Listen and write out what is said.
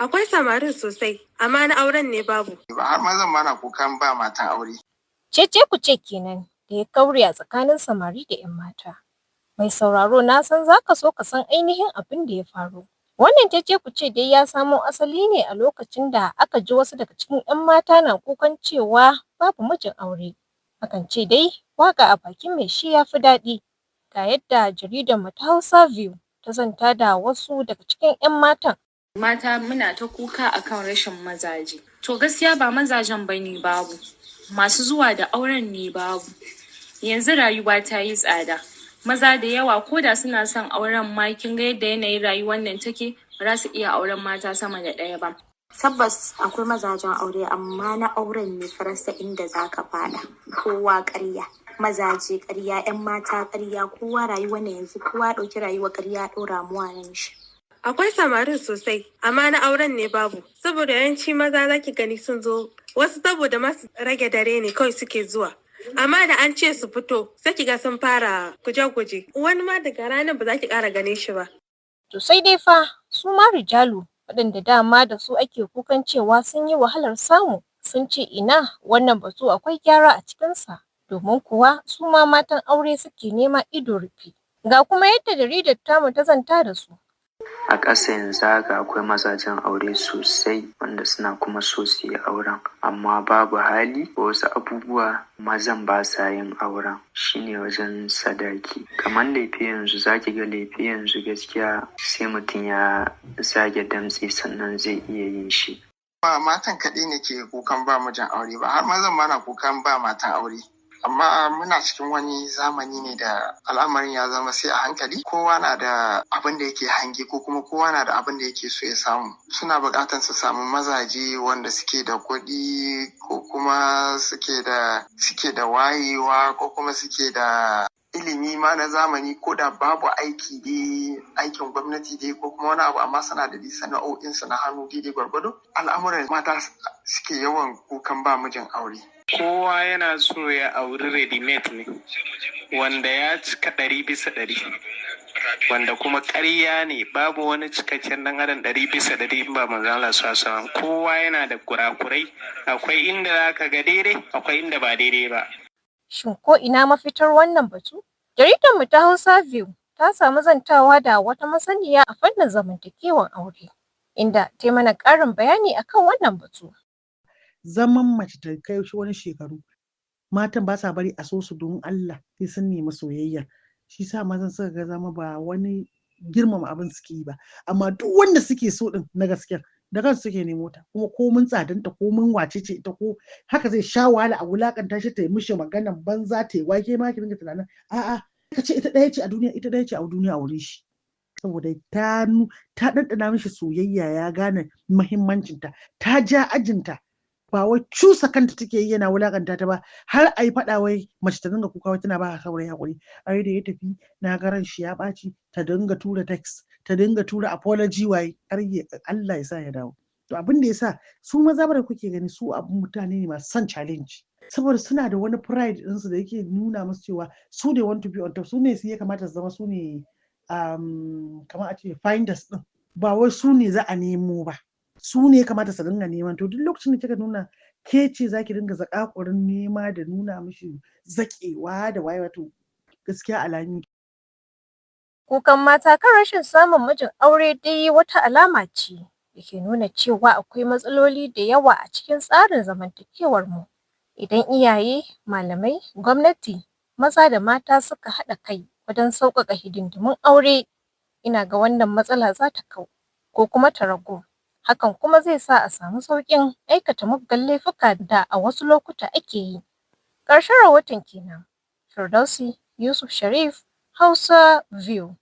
Akwai samarin sosai, amma na auren ne babu. Har mazan ma na kukan ba matan aure. Cece-kuce kenan da ya kaure a tsakanin samari da 'yan mata. Mai sauraro na san za ka so ka san ainihin abin da ya faru. Wannan cece-kuce dai ya samo asali ne a lokacin da aka ji wasu daga cikin 'yan mata na kukan cewa babu mijin aure. Akan ce dai waƙa a bakin mai shi ya fi daɗi. Ga yadda jaridar mu ta Hausa View ta zanta da wasu daga cikin 'yan matan. Mata muna ta kuka akan rashin mazaje. To gaskiya ba mazajen bane babu. Masu zuwa da auren ne babu. Yanzu rayuwa ta yi tsada. Maza da yawa ko da suna son auren ma kin ga yadda yanayin rayuwar nan take ba za su iya auren mata sama da ɗaya ba. Tabbas akwai mazajen aure amma na auren ne farasa inda za ka faɗa. Kowa ƙarya. Mazaje ƙarya, 'yan mata ƙarya, kowa rayuwar nan yanzu kowa ɗauki rayuwar ƙarya ɗora mu nan shi. Akwai samarin sosai, amma na auren ne babu. Saboda yawanci maza za ki gani sun zo, wasu saboda masu rage dare ne kawai suke zuwa. Amma da an ce su fito, sai ki ga sun fara guje-guje. Wani ma daga ranar ba za ki ƙara ganin shi ba. To sai dai fa su ma rijalu waɗanda dama da su ake kukan cewa sun yi wahalar samu sun ce ina wannan batu akwai gyara a cikinsa. Domin kuwa su ma matan aure suke nema ido rufe. Ga kuma yadda jaridar tamu ta zanta da su. A ƙasa yanzu haka akwai mazajen aure sosai wanda suna kuma so su yi auren amma babu hali ko wasu abubuwa mazan ba sa yin auren shine wajen sadaki. Kamar lefe yanzu zaki ga lefe yanzu gaskiya sai mutum ya zage damtse sannan zai iya yin shi. Ba matan kaɗai ne ke kukan ba mijin aure ba, har mazan ma na kukan ba matan aure. Amma muna cikin wani zamani ne da al'amarin ya zama sai a hankali. Kowa na da abin da yake hange ko kuma kowa na da abin da yake so ya samu. Suna buƙatar su samu mazaje wanda suke da kuɗi ko kuma suke da wayewa ko kuma suke da ilimi ma na zamani ko da babu aiki dai aikin gwamnati dai ko kuma wani abu amma suna da sana'o'insu na hannu daidai gwargwado. Al'amuran mata suke yawan kukan ba mijin aure. Kowa yana so ya auri ready-made ne, wanda ya cika 100%, wanda kuma ƙarya ne babu wani cikakken ɗan adam 100% in ba manzon Allah sallallahu alaihi wasallam. Kowa yana da kurakurai, akwai inda zaka ga daidai, akwai inda ba daidai ba. Shin ko ina mafitar wannan batu? Jaridar mu ta Hausa View ta samu zantawa da wata masaniya a fannin zamantakewar aure, inda ta yi mana ƙarin bayani akan wannan batu. Zaman mace ta kai wani shekaru matan ba sa bari a so su don Allah sai sun nemi soyayya. Shi sa mazan suka ga zama ba wani girmama abin suke yi ba, amma duk wanda suke so din na gaskiya da kansu suke nemo ta, kuma komin tsadanta komin wace ce ita ko haka zai sha wahala a wulakanta shi ta yi mishi maganan banza ta yi wake ma ki dinga tunanin a'a ka ce ita ɗaya ce a duniya, ita ɗaya ce a duniya a wurin shi. Saboda ta ɗanɗana mishi soyayya ya gane muhimmancinta, ta ja ajinta ba wai cusa kanta take yi yana wulakanta ta ba har a yi faɗa wai mace ta dinga kuka wai tana ba saurayi haƙuri. Ai da ya tafi na ga ran shi ya ɓaci ta dinga tura text ta dinga tura apology waye har Allah ya sa ya dawo. To abin da ya sa su maza da kuke gani su abin mutane ne masu son challenge. Saboda suna da wani pride ɗinsu da yake nuna musu cewa su ne want to be on top, su ne su ya kamata su zama su ne kamar a ce finders ɗin, ba wai su ne za a nemo ba. Su ne ya kamata su dinga neman. To duk lokacin da kika nuna ke ce zaki dinga zakakurin nema da nuna mishi zakewa da waye wato gaskiya alami. Kukan mata kan rashin samun mijin aure dai wata alama ce da ke nuna cewa akwai matsaloli da yawa a cikin tsarin zamantakewar mu. Idan iyaye, malamai, gwamnati, maza da mata suka haɗa kai wajen sauƙaƙa hidindimun aure, ina ga wannan matsala za ta kau ko kuma ta ragu. Hakan kuma zai sa a samu sauƙin aikata muggan laifuka da a wasu lokuta ake yi. Ƙarshen rahoton kenan. Firdausi Yusuf Sharif, Hausa View.